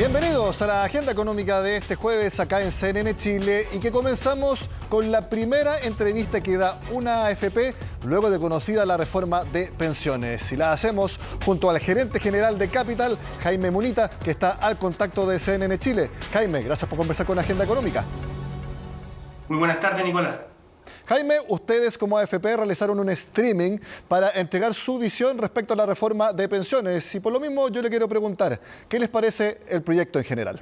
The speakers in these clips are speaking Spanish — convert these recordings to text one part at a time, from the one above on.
Bienvenidos a la agenda económica de este jueves acá en CNN Chile y que comenzamos con la primera entrevista que da una AFP luego de conocida la reforma de pensiones. Y la hacemos junto al gerente general de Capital, Jaime Munita, que está al contacto de CNN Chile. Jaime, gracias por conversar con la agenda económica. Muy buenas tardes, Nicolás. Jaime, ustedes como AFP realizaron un streaming para entregar su visión respecto a la reforma de pensiones. Y por lo mismo yo le quiero preguntar, ¿qué les parece el proyecto en general?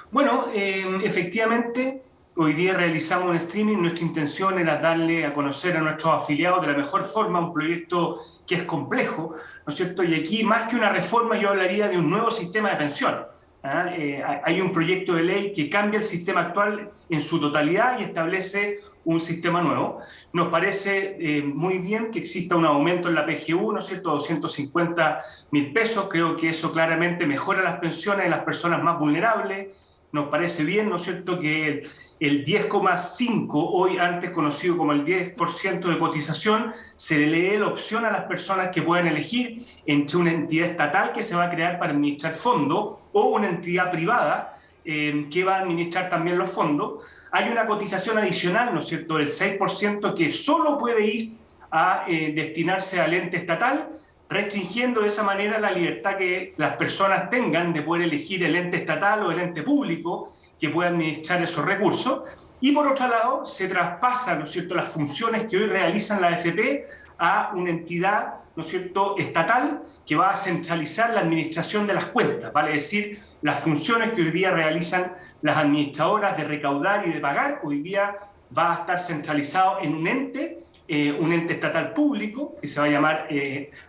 Bueno, efectivamente, hoy día realizamos un streaming. Nuestra intención era darle a conocer a nuestros afiliados de la mejor forma un proyecto que es complejo, ¿no es cierto? Y aquí, más que una reforma, yo hablaría de un nuevo sistema de pensiones. Hay un proyecto de ley que cambia el sistema actual en su totalidad y establece un sistema nuevo. Nos parece muy bien que exista un aumento en la PGU, ¿no es cierto?, 250.000 pesos. Creo que eso claramente mejora las pensiones de las personas más vulnerables. Nos parece bien, ¿no es cierto?, que el 10,5%, hoy antes conocido como el 10% de cotización, se le dé la opción a las personas que puedan elegir entre una entidad estatal que se va a crear para administrar fondos o una entidad privada que va a administrar también los fondos. Hay una cotización adicional, ¿no es cierto?, del 6% que solo puede ir a destinarse al ente estatal, restringiendo de esa manera la libertad que las personas tengan de poder elegir el ente estatal o el ente público que pueda administrar esos recursos. Y por otro lado, se traspasa, ¿no es cierto?, las funciones que hoy realizan la AFP a una entidad, ¿no es cierto?, estatal que va a centralizar la administración de las cuentas, vale decir, las funciones que hoy día realizan las administradoras de recaudar y de pagar, hoy día va a estar centralizado en un ente estatal público, que se va a llamar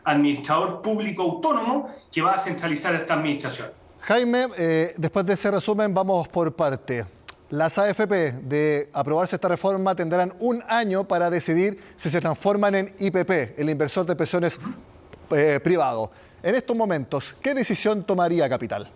Administrador Público Autónomo, que va a centralizar esta administración. Jaime, después de ese resumen vamos por parte. Las AFP, de aprobarse esta reforma, tendrán un año para decidir si se transforman en IPP, el inversor de pensiones privado. En estos momentos, ¿qué decisión tomaría Capital?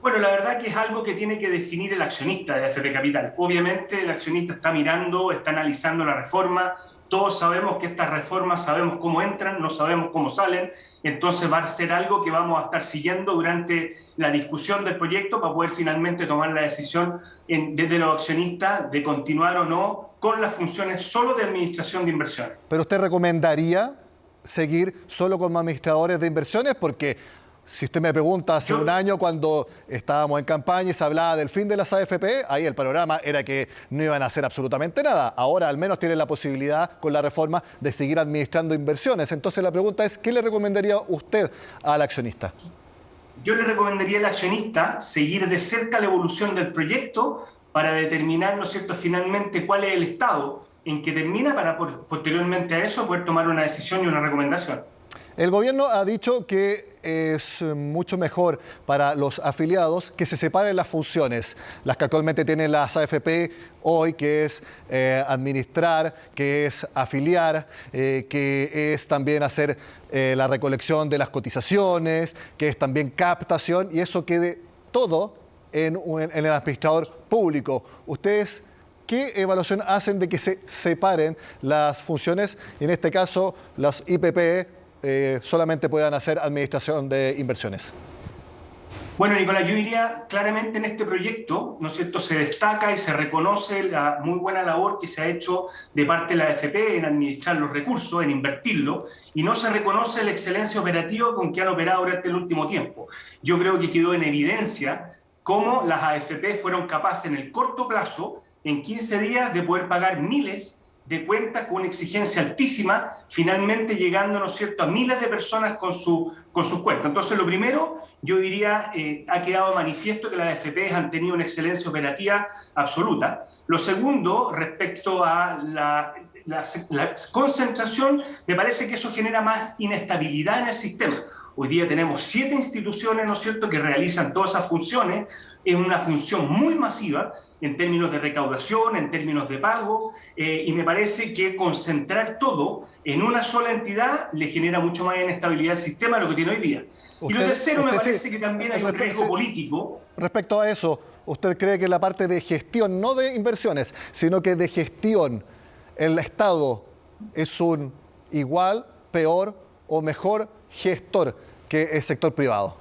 Bueno, la verdad que es algo que tiene que definir el accionista de AFP Capital. Obviamente el accionista está mirando, está analizando la reforma. Todos sabemos que estas reformas, sabemos cómo entran, no sabemos cómo salen. Entonces va a ser algo que vamos a estar siguiendo durante la discusión del proyecto para poder finalmente tomar la decisión desde los accionistas de continuar o no con las funciones solo de administración de inversiones. ¿Pero usted recomendaría seguir solo como administradores de inversiones? Porque si usted me pregunta, hace un año cuando estábamos en campaña y se hablaba del fin de las AFP, ahí el panorama era que no iban a hacer absolutamente nada. Ahora al menos tienen la posibilidad con la reforma de seguir administrando inversiones. Entonces la pregunta es, ¿qué le recomendaría usted al accionista? Yo le recomendaría al accionista seguir de cerca la evolución del proyecto para determinar, ¿no es cierto?, finalmente cuál es el estado en que termina para posteriormente a eso poder tomar una decisión y una recomendación. El gobierno ha dicho que es mucho mejor para los afiliados que se separen las funciones, las que actualmente tienen las AFP hoy, que es administrar, que es afiliar, que es también hacer la recolección de las cotizaciones, que es también captación, y eso quede todo en el administrador público. ¿Ustedes qué evaluación hacen de que se separen las funciones? En este caso, las IPP solamente puedan hacer administración de inversiones. Bueno, Nicolás, yo diría claramente en este proyecto, ¿no es cierto?, se destaca y se reconoce la muy buena labor que se ha hecho de parte de la AFP en administrar los recursos, en invertirlos, y no se reconoce la excelencia operativa con que han operado durante el último tiempo. Yo creo que quedó en evidencia cómo las AFP fueron capaces en el corto plazo, en 15 días, de poder pagar miles de cuentas con una exigencia altísima, finalmente llegando, ¿no es cierto?, a miles de personas con sus cuentas. Entonces, lo primero, yo diría, ha quedado manifiesto que las AFP han tenido una excelencia operativa absoluta. Lo segundo, respecto a la concentración, me parece que eso genera más inestabilidad en el sistema. Hoy día tenemos 7 instituciones, ¿no es cierto?, que realizan todas esas funciones. Es una función muy masiva en términos de recaudación, en términos de pago, y me parece que concentrar todo en una sola entidad le genera mucho más inestabilidad al sistema de lo que tiene hoy día. Y lo tercero, me parece que también hay un riesgo político. Respecto a eso, ¿usted cree que la parte de gestión, no de inversiones, sino que de gestión, el Estado es un igual, peor o mejor gestor que el sector privado?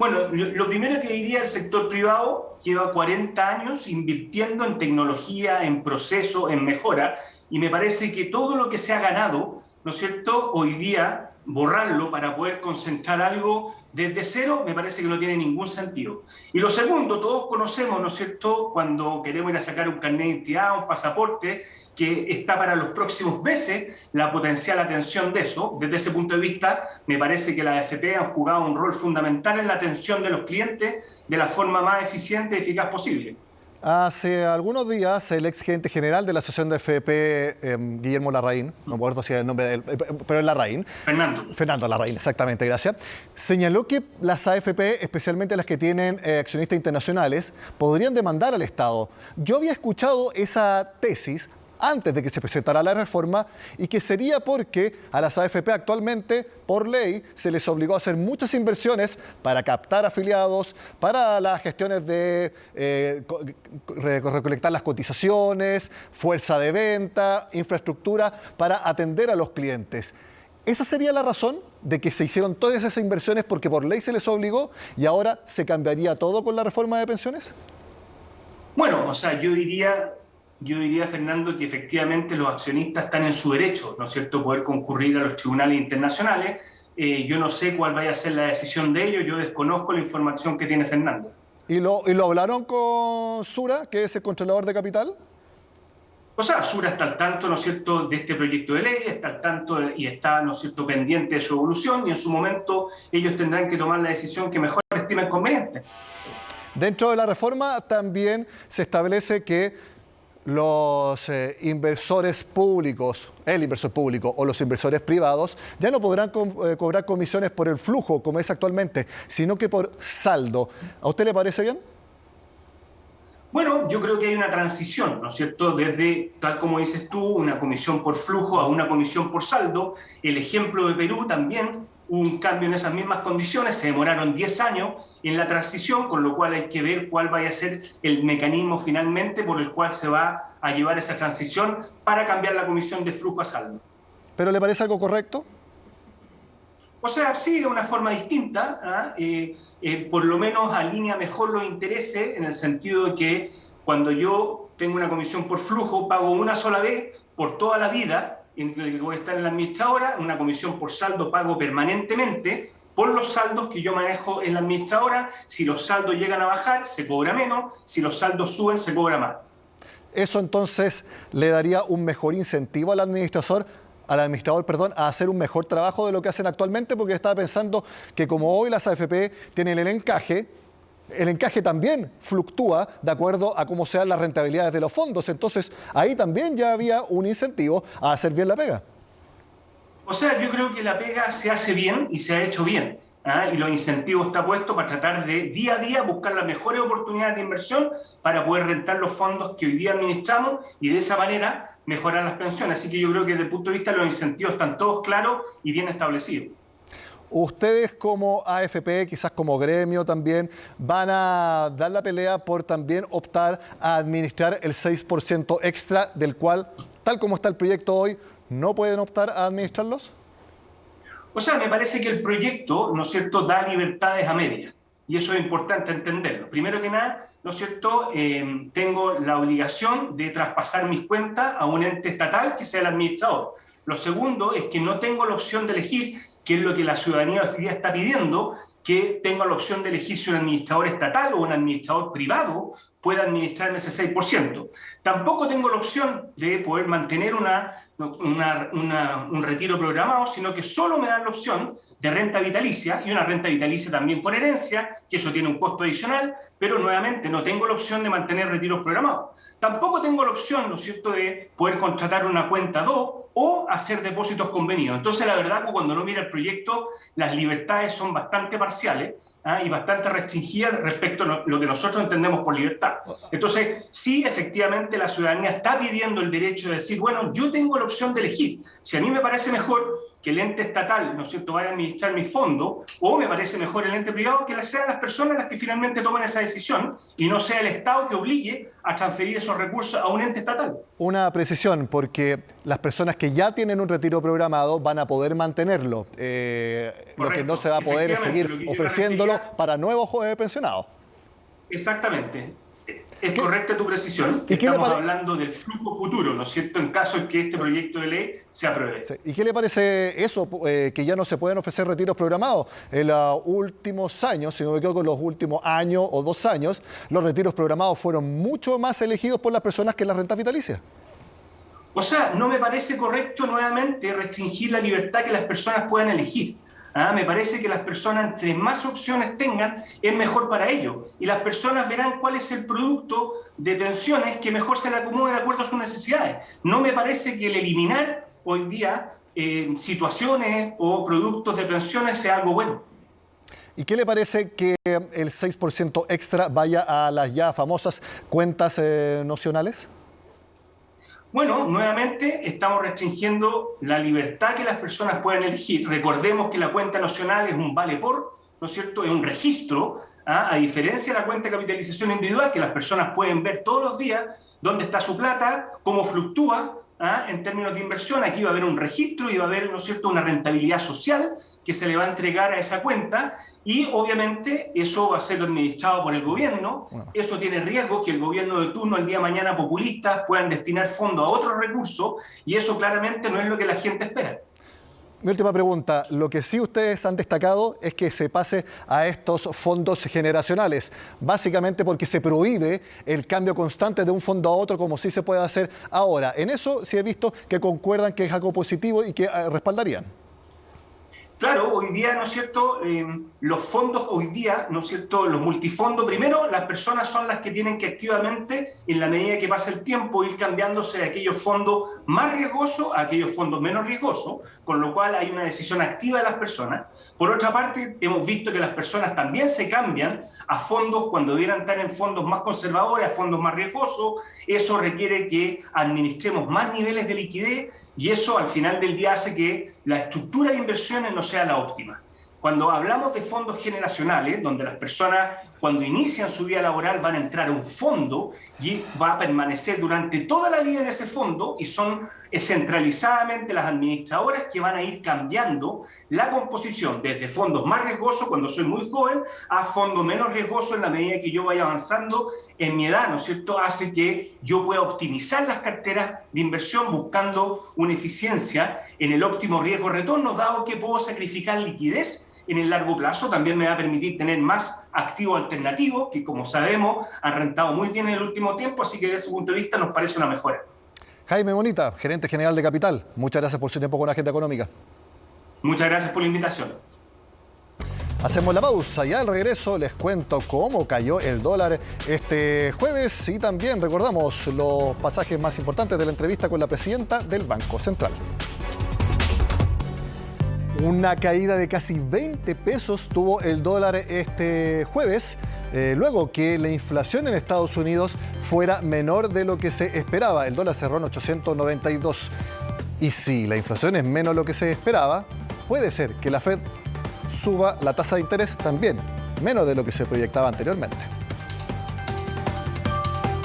Bueno, lo primero que diría, el sector privado lleva 40 años invirtiendo en tecnología, en proceso, en mejora, y me parece que todo lo que se ha ganado, ¿no es cierto?, hoy día borrarlo para poder concentrar algo desde cero, me parece que no tiene ningún sentido. Y lo segundo, todos conocemos, ¿no es cierto?, cuando queremos ir a sacar un carnet de identidad, un pasaporte, que está para los próximos meses la potencial atención de eso. Desde ese punto de vista, me parece que las AFP han jugado un rol fundamental en la atención de los clientes de la forma más eficiente y eficaz posible. Hace algunos días, el ex gerente general de la Asociación de AFP, Guillermo Larraín, no me acuerdo si es el nombre de él, pero es Larraín. Fernando Larraín, exactamente, gracias. Señaló que las AFP, especialmente las que tienen accionistas internacionales, podrían demandar al Estado. Yo había escuchado esa tesis antes de que se presentara la reforma, y que sería porque a las AFP actualmente, por ley, se les obligó a hacer muchas inversiones para captar afiliados, para las gestiones de recolectar las cotizaciones, fuerza de venta, infraestructura, para atender a los clientes. ¿Esa sería la razón de que se hicieron todas esas inversiones porque por ley se les obligó y ahora se cambiaría todo con la reforma de pensiones? Bueno, o sea, yo diría, Fernando, que efectivamente los accionistas están en su derecho, ¿no es cierto?, poder concurrir a los tribunales internacionales. Yo no sé cuál vaya a ser la decisión de ellos, yo desconozco la información que tiene Fernando. ¿Y lo hablaron con Sura, que es el controlador de capital? O sea, Sura está al tanto, ¿no es cierto?, de este proyecto de ley, está al tanto y está, ¿no es cierto?, pendiente de su evolución, y en su momento ellos tendrán que tomar la decisión que mejor estimen conveniente. Dentro de la reforma también se establece que los inversores públicos, el inversor público o los inversores privados ya no podrán cobrar comisiones por el flujo, como es actualmente, sino que por saldo. ¿A usted le parece bien? Bueno, yo creo que hay una transición, ¿no es cierto?, desde, tal como dices tú, una comisión por flujo a una comisión por saldo. El ejemplo de Perú también, un cambio en esas mismas condiciones, se demoraron 10 años en la transición, con lo cual hay que ver cuál vaya a ser el mecanismo finalmente por el cual se va a llevar esa transición para cambiar la comisión de flujo a saldo. ¿Pero le parece algo correcto? O sea, sí, de una forma distinta, por lo menos alinea mejor los intereses, en el sentido de que cuando yo tengo una comisión por flujo, pago una sola vez por toda la vida, en el que voy a estar en la administradora. Una comisión por saldo pago permanentemente por los saldos que yo manejo en la administradora. Si los saldos llegan a bajar, se cobra menos; si los saldos suben, se cobra más. Eso entonces le daría un mejor incentivo al administrador, a hacer un mejor trabajo de lo que hacen actualmente, porque estaba pensando que como hoy las AFP tienen el encaje también fluctúa de acuerdo a cómo sean las rentabilidades de los fondos. Entonces, ahí también ya había un incentivo a hacer bien la pega. O sea, yo creo que la pega se hace bien y se ha hecho bien, y los incentivos está puesto para tratar de día a día buscar las mejores oportunidades de inversión para poder rentar los fondos que hoy día administramos y de esa manera mejorar las pensiones. Así que yo creo que desde el punto de vista de los incentivos están todos claros y bien establecidos. Ustedes como AFP, quizás como gremio también, van a dar la pelea por también optar a administrar el 6% extra, del cual, tal como está el proyecto hoy, no pueden optar a administrarlos. O sea, me parece que el proyecto, ¿no es cierto?, da libertades a medias. Y eso es importante entenderlo. Primero que nada, ¿no es cierto?, tengo la obligación de traspasar mis cuentas a un ente estatal que sea el administrador. Lo segundo es que no tengo la opción de elegir, que es lo que la ciudadanía hoy día está pidiendo, que tenga la opción de elegir si un administrador estatal o un administrador privado pueda administrarme ese 6%. Tampoco tengo la opción de poder mantener un retiro programado, sino que solo me dan la opción de renta vitalicia, y una renta vitalicia también con herencia, que eso tiene un costo adicional, pero nuevamente no tengo la opción de mantener retiros programados. Tampoco tengo la opción, ¿no es cierto?, de poder contratar una cuenta 2 o hacer depósitos convenidos. Entonces, la verdad, cuando uno mira el proyecto, las libertades son bastante parciales y bastante restringidas respecto a lo que nosotros entendemos por libertad. Entonces, sí, efectivamente, la ciudadanía está pidiendo el derecho de decir, bueno, yo tengo la opción de elegir. Si a mí me parece mejor que el ente estatal, ¿no es cierto?, vaya a administrar mis fondos, o me parece mejor el ente privado, que sean las personas las que finalmente tomen esa decisión y no sea el Estado que obligue a transferir esos recursos a un ente estatal. Una precisión, porque las personas que ya tienen un retiro programado van a poder mantenerlo, lo que no se va a poder es seguir ofreciéndolo para nuevos pensionados. Exactamente. Es correcta tu precisión. Estamos hablando del flujo futuro, ¿no es cierto?, en caso de que este proyecto de ley se apruebe. Sí. ¿Y qué le parece eso, que ya no se pueden ofrecer retiros programados? En los últimos años, si no me equivoco, los últimos año o 2 años, los retiros programados fueron mucho más elegidos por las personas que las rentas vitalicias. O sea, no me parece correcto nuevamente restringir la libertad que las personas puedan elegir. Me parece que las personas, entre más opciones tengan, es mejor para ellos. Y las personas verán cuál es el producto de pensiones que mejor se le acomode de acuerdo a sus necesidades. No me parece que el eliminar hoy día situaciones o productos de pensiones sea algo bueno. ¿Y qué le parece que el 6% extra vaya a las ya famosas cuentas nocionales? Bueno, nuevamente estamos restringiendo la libertad que las personas pueden elegir. Recordemos que la cuenta nacional es un vale por, ¿no es cierto? Es un registro, a diferencia de la cuenta de capitalización individual, que las personas pueden ver todos los días dónde está su plata, cómo fluctúa en términos de inversión. Aquí va a haber un registro y va a haber, ¿no es cierto?, una rentabilidad social que se le va a entregar a esa cuenta y obviamente eso va a ser administrado por el gobierno. Eso tiene riesgo que el gobierno de turno el día de mañana populistas puedan destinar fondos a otros recursos y eso claramente no es lo que la gente espera. Mi última pregunta, lo que sí ustedes han destacado es que se pase a estos fondos generacionales, básicamente porque se prohíbe el cambio constante de un fondo a otro como sí se puede hacer ahora. En eso sí he visto que concuerdan que es algo positivo y que respaldarían. Claro, hoy día, ¿no es cierto?, los fondos hoy día, ¿no es cierto?, los multifondos, primero, las personas son las que tienen que activamente, en la medida que pasa el tiempo, ir cambiándose de aquellos fondos más riesgosos a aquellos fondos menos riesgosos, con lo cual hay una decisión activa de las personas. Por otra parte, hemos visto que las personas también se cambian a fondos cuando debieran estar en fondos más conservadores, a fondos más riesgosos. Eso requiere que administremos más niveles de liquidez y eso al final del día hace que la estructura de inversiones no sea la óptima. Cuando hablamos de fondos generacionales, donde las personas cuando inician su vida laboral van a entrar a un fondo y va a permanecer durante toda la vida en ese fondo y son centralizadamente las administradoras que van a ir cambiando la composición desde fondos más riesgosos cuando soy muy joven a fondos menos riesgosos en la medida que yo vaya avanzando en mi edad, ¿no es cierto? Hace que yo pueda optimizar las carteras de inversión buscando una eficiencia en el óptimo riesgo-retorno, dado que puedo sacrificar liquidez en el largo plazo. También me va a permitir tener más activos alternativos que, como sabemos, han rentado muy bien en el último tiempo, así que desde ese punto de vista nos parece una mejora. Jaime Bonita, gerente general de Capital, muchas gracias por su tiempo con Agenda Económica. Muchas gracias por la invitación. Hacemos la pausa y al regreso les cuento cómo cayó el dólar este jueves y también recordamos los pasajes más importantes de la entrevista con la presidenta del Banco Central. Una caída de casi 20 pesos tuvo el dólar este jueves, luego que la inflación en Estados Unidos fuera menor de lo que se esperaba. El dólar cerró en 892. Y si la inflación es menos de lo que se esperaba, puede ser que la Fed suba la tasa de interés también, menos de lo que se proyectaba anteriormente.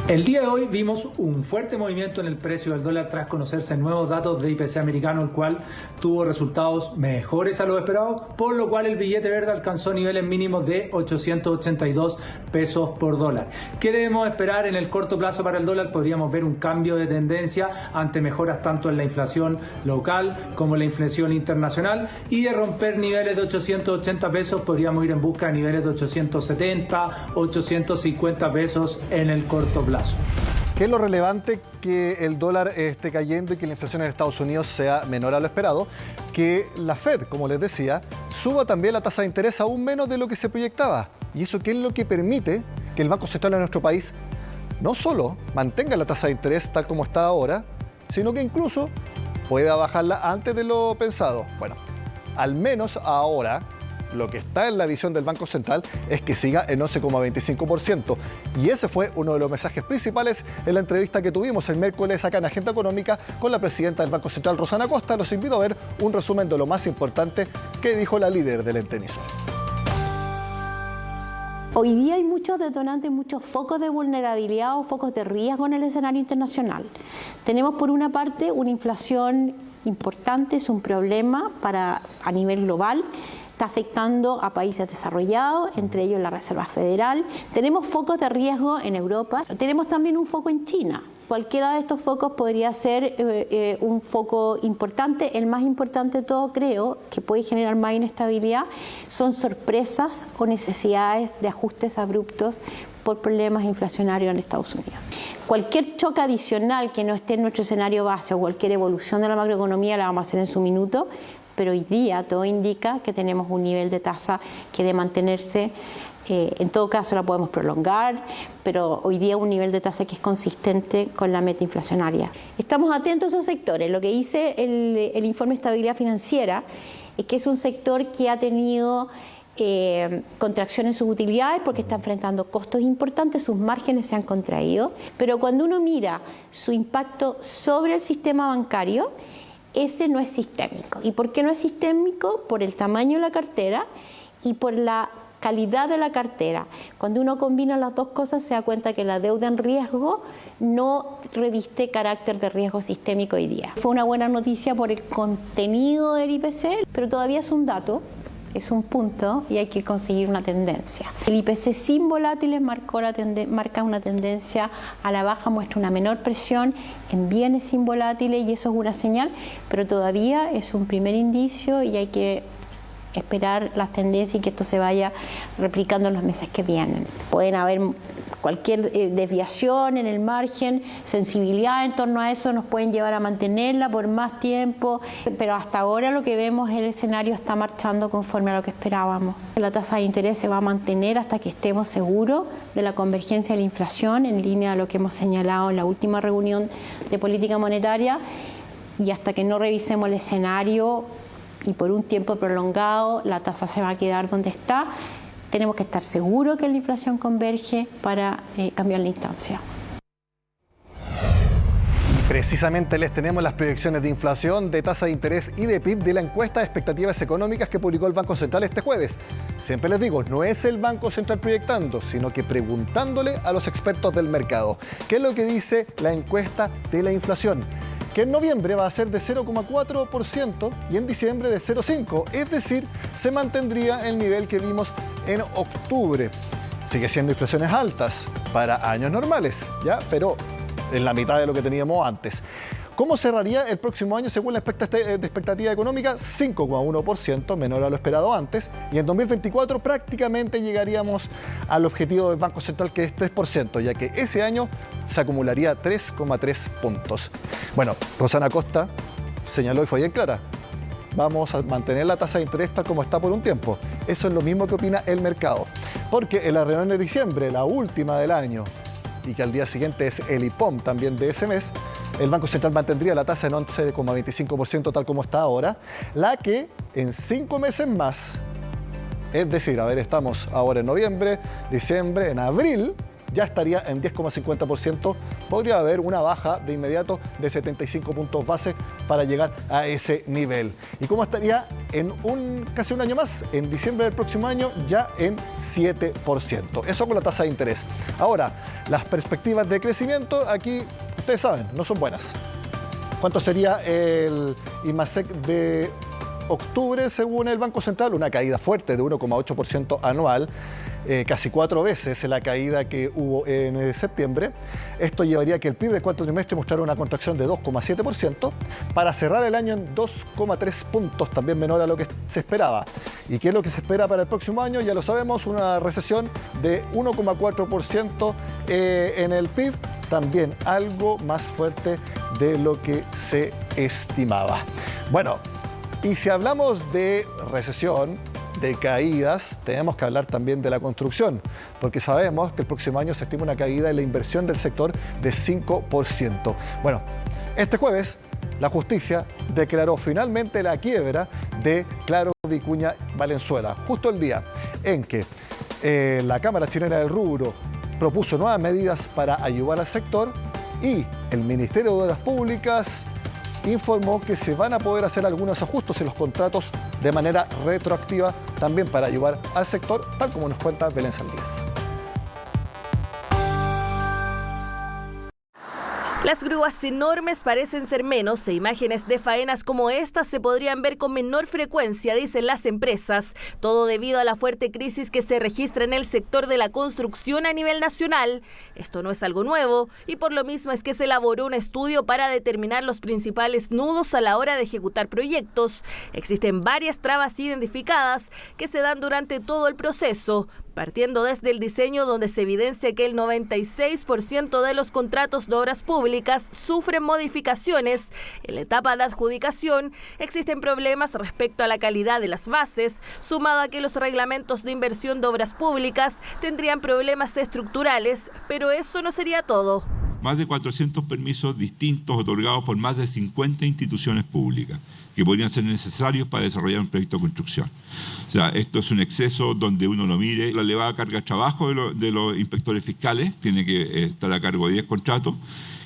El día de hoy vimos un fuerte movimiento en el precio del dólar tras conocerse nuevos datos de IPC americano, el cual tuvo resultados mejores a lo esperado, por lo cual el billete verde alcanzó niveles mínimos de 882 pesos por dólar. ¿Qué debemos esperar en el corto plazo para el dólar? Podríamos ver un cambio de tendencia ante mejoras tanto en la inflación local como en la inflación internacional, y de romper niveles de 880 pesos podríamos ir en busca de niveles de 870, 850 pesos en el corto plazo. ¿Qué es lo relevante? Que el dólar esté cayendo y que la inflación en Estados Unidos sea menor a lo esperado, que la Fed, como les decía, suba también la tasa de interés aún menos de lo que se proyectaba. ¿Y eso qué es lo que permite que el Banco Central de nuestro país no solo mantenga la tasa de interés tal como está ahora, sino que incluso pueda bajarla antes de lo pensado? Bueno, al menos ahora lo que está en la visión del Banco Central es que siga en 11,25%. Y ese fue uno de los mensajes principales en la entrevista que tuvimos el miércoles acá en Agenda Económica con la presidenta del Banco Central, Rosana Costa. Los invito a ver un resumen de lo más importante que dijo la líder del ente emisor. Hoy día hay muchos detonantes, muchos focos de vulnerabilidad o focos de riesgo en el escenario internacional. Tenemos por una parte una inflación importante, es un problema a nivel global, está afectando a países desarrollados, entre ellos la Reserva Federal. Tenemos focos de riesgo en Europa, tenemos también un foco en China. Cualquiera de estos focos podría ser un foco importante. El más importante de todo, creo, que puede generar más inestabilidad, son sorpresas o necesidades de ajustes abruptos por problemas inflacionarios en Estados Unidos. Cualquier choque adicional que no esté en nuestro escenario base o cualquier evolución de la macroeconomía la vamos a hacer en su minuto, pero hoy día todo indica que tenemos un nivel de tasa que de mantenerse, en todo caso la podemos prolongar, pero hoy día un nivel de tasa que es consistente con la meta inflacionaria. Estamos atentos a esos sectores. Lo que dice el informe de estabilidad financiera es que es un sector que ha tenido contracción en sus utilidades porque está enfrentando costos importantes, sus márgenes se han contraído, pero cuando uno mira su impacto sobre el sistema bancario, ese no es sistémico. ¿Y por qué no es sistémico? Por el tamaño de la cartera y por la calidad de la cartera. Cuando uno combina las dos cosas se da cuenta que la deuda en riesgo no reviste carácter de riesgo sistémico hoy día. Fue una buena noticia por el contenido del IPC, pero todavía es un dato, es un punto y hay que conseguir una tendencia. El IPC sin volátiles marca una tendencia a la baja, muestra una menor presión en bienes sin volátiles y eso es una señal, pero todavía es un primer indicio y hay que esperar las tendencias y que esto se vaya replicando en los meses que vienen. Pueden haber cualquier desviación en el margen, sensibilidad en torno a eso nos pueden llevar a mantenerla por más tiempo, pero hasta ahora lo que vemos es el escenario está marchando conforme a lo que esperábamos. La tasa de interés se va a mantener hasta que estemos seguros de la convergencia de la inflación en línea de lo que hemos señalado en la última reunión de política monetaria y hasta que no revisemos el escenario y por un tiempo prolongado la tasa se va a quedar donde está. Tenemos que estar seguros que la inflación converge para cambiar la instancia. Precisamente les tenemos las proyecciones de inflación, de tasa de interés y de PIB de la encuesta de expectativas económicas que publicó el Banco Central este jueves. Siempre les digo, no es el Banco Central proyectando, sino que preguntándole a los expertos del mercado. ¿Qué es lo que dice la encuesta de la inflación? Que en noviembre va a ser de 0,4% y en diciembre de 0,5%. Es decir, se mantendría el nivel que vimos en octubre. Sigue siendo inflaciones altas para años normales, ¿ya? Pero en la mitad de lo que teníamos antes. ¿Cómo cerraría el próximo año según la expectativa económica? 5,1%, menor a lo esperado antes. Y en 2024 prácticamente llegaríamos al objetivo del Banco Central, que es 3%, ya que ese año se acumularía 3,3 puntos. Bueno, Rosana Costa señaló y fue bien clara. Vamos a mantener la tasa de interés tal como está por un tiempo. Eso es lo mismo que opina el mercado. Porque en la reunión de diciembre, la última del año, y que al día siguiente es el IPOM también de ese mes, el Banco Central mantendría la tasa en 11,25% tal como está ahora, la que en 5 meses más, es decir, estamos ahora en noviembre, diciembre, en abril, ya estaría en 10,50%, podría haber una baja de inmediato de 75 puntos base para llegar a ese nivel. ¿Y cómo estaría en casi un año más? En diciembre del próximo año ya en 7%. Eso con la tasa de interés. Ahora, las perspectivas de crecimiento aquí, ustedes saben, no son buenas. ¿Cuánto sería el IMASEC de octubre según el Banco Central? Una caída fuerte de 1,8% anual. Casi 4 veces la caída que hubo en septiembre. Esto llevaría a que el PIB del cuarto trimestre mostrara una contracción de 2,7% para cerrar el año en 2,3 puntos, también menor a lo que se esperaba. ¿Y qué es lo que se espera para el próximo año? Ya lo sabemos, una recesión de 1,4% en el PIB, también algo más fuerte de lo que se estimaba. Bueno, y si hablamos de recesión, de caídas, tenemos que hablar también de la construcción, porque sabemos que el próximo año se estima una caída en la inversión del sector de 5%. Bueno, este jueves la justicia declaró finalmente la quiebra de Claro Vicuña Valenzuela, justo el día en que la Cámara Chilena del Rubro propuso nuevas medidas para ayudar al sector y el Ministerio de Obras Públicas informó que se van a poder hacer algunos ajustes en los contratos de manera retroactiva también para ayudar al sector, tal como nos cuenta Belén Saldías. Las grúas enormes parecen ser menos e imágenes de faenas como estas se podrían ver con menor frecuencia, dicen las empresas. Todo debido a la fuerte crisis que se registra en el sector de la construcción a nivel nacional. Esto no es algo nuevo y por lo mismo es que se elaboró un estudio para determinar los principales nudos a la hora de ejecutar proyectos. Existen varias trabas identificadas que se dan durante todo el proceso, partiendo desde el diseño, donde se evidencia que el 96% de los contratos de obras públicas sufren modificaciones. En la etapa de adjudicación existen problemas respecto a la calidad de las bases, sumado a que los reglamentos de inversión de obras públicas tendrían problemas estructurales, pero eso no sería todo. Más de 400 permisos distintos otorgados por más de 50 instituciones públicas que podrían ser necesarios para desarrollar un proyecto de construcción. O sea, esto es un exceso donde uno lo mire. La elevada carga de trabajo de los inspectores fiscales, tiene que estar a cargo de 10 contratos,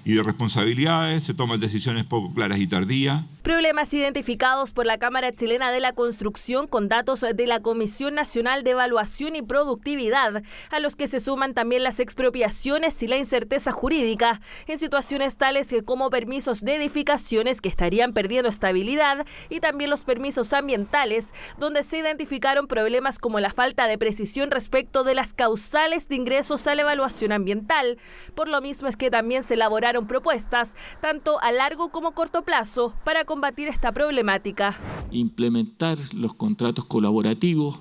y de responsabilidades, se toman decisiones poco claras y tardías. Problemas identificados por la Cámara Chilena de la Construcción con datos de la Comisión Nacional de Evaluación y Productividad, a los que se suman también las expropiaciones y la incerteza jurídica, en situaciones tales como permisos de edificaciones que estarían perdiendo estabilidad y también los permisos ambientales, donde se identificaron problemas como la falta de precisión respecto de las causales de ingresos a la evaluación ambiental. Por lo mismo es que también se elaboraron propuestas, tanto a largo como corto plazo, para combatir esta problemática. Implementar los contratos colaborativos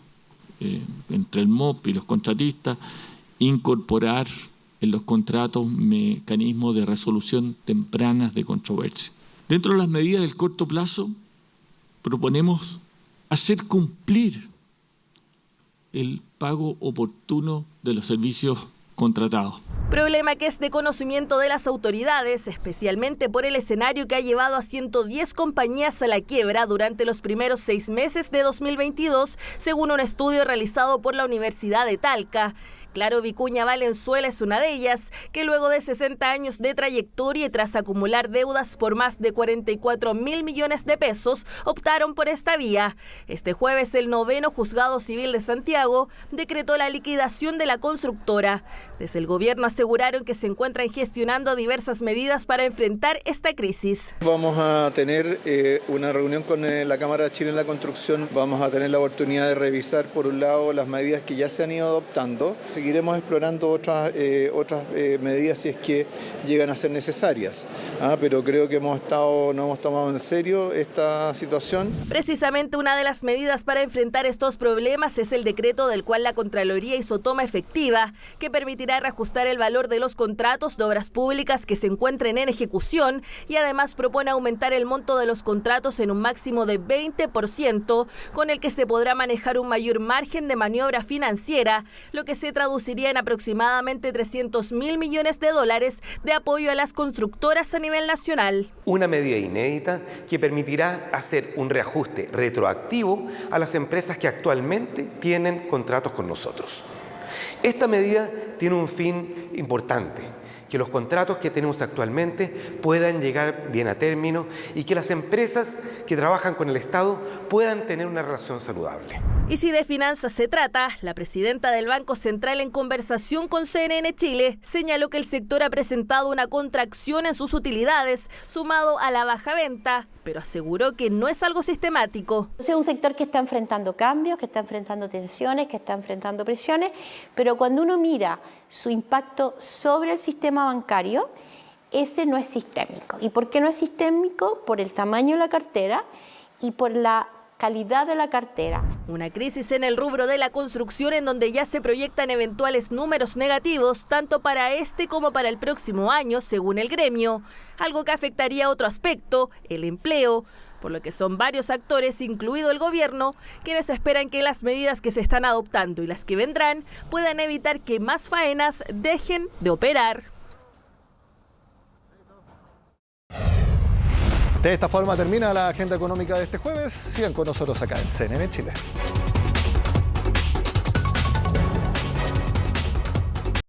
entre el MOP y los contratistas, incorporar en los contratos mecanismos de resolución tempranas de controversia. Dentro de las medidas del corto plazo, proponemos hacer cumplir el pago oportuno de los servicios contratados. Problema que es de conocimiento de las autoridades, especialmente por el escenario que ha llevado a 110 compañías a la quiebra durante los primeros 6 meses de 2022, según un estudio realizado por la Universidad de Talca. Claro Vicuña Valenzuela es una de ellas, que luego de 60 años de trayectoria y tras acumular deudas por más de 44.000 millones de pesos, optaron por esta vía. Este jueves, el 9º Juzgado Civil de Santiago decretó la liquidación de la constructora. Desde el gobierno aseguraron que se encuentran gestionando diversas medidas para enfrentar esta crisis. Vamos a tener una reunión con la Cámara Chilena de la Construcción. Vamos a tener la oportunidad de revisar, por un lado, las medidas que ya se han ido adoptando. Seguiremos explorando otras medidas si es que llegan a ser necesarias. Pero creo que no hemos tomado en serio esta situación. Precisamente una de las medidas para enfrentar estos problemas es el decreto del cual la Contraloría hizo toma efectiva, que permitirá reajustar el valor de los contratos de obras públicas que se encuentren en ejecución y además propone aumentar el monto de los contratos en un máximo de 20%, con el que se podrá manejar un mayor margen de maniobra financiera, lo que se traduciría en aproximadamente $300.000 millones de apoyo a las constructoras a nivel nacional. Una medida inédita que permitirá hacer un reajuste retroactivo a las empresas que actualmente tienen contratos con nosotros. Esta medida tiene un fin importante, que los contratos que tenemos actualmente puedan llegar bien a término y que las empresas que trabajan con el Estado puedan tener una relación saludable. Y si de finanzas se trata, la presidenta del Banco Central, en conversación con CNN Chile, señaló que el sector ha presentado una contracción en sus utilidades, sumado a la baja venta, pero aseguró que no es algo sistemático. Es un sector que está enfrentando cambios, que está enfrentando tensiones, que está enfrentando presiones, pero cuando uno mira su impacto sobre el sistema bancario, ese no es sistémico. ¿Y por qué no es sistémico? Por el tamaño de la cartera y por la calidad de la cartera. Una crisis en el rubro de la construcción en donde ya se proyectan eventuales números negativos tanto para este como para el próximo año, según el gremio, algo que afectaría a otro aspecto, el empleo, por lo que son varios actores, incluido el gobierno, quienes esperan que las medidas que se están adoptando y las que vendrán puedan evitar que más faenas dejen de operar. De esta forma termina la agenda económica de este jueves. Sigan con nosotros acá en CNN Chile.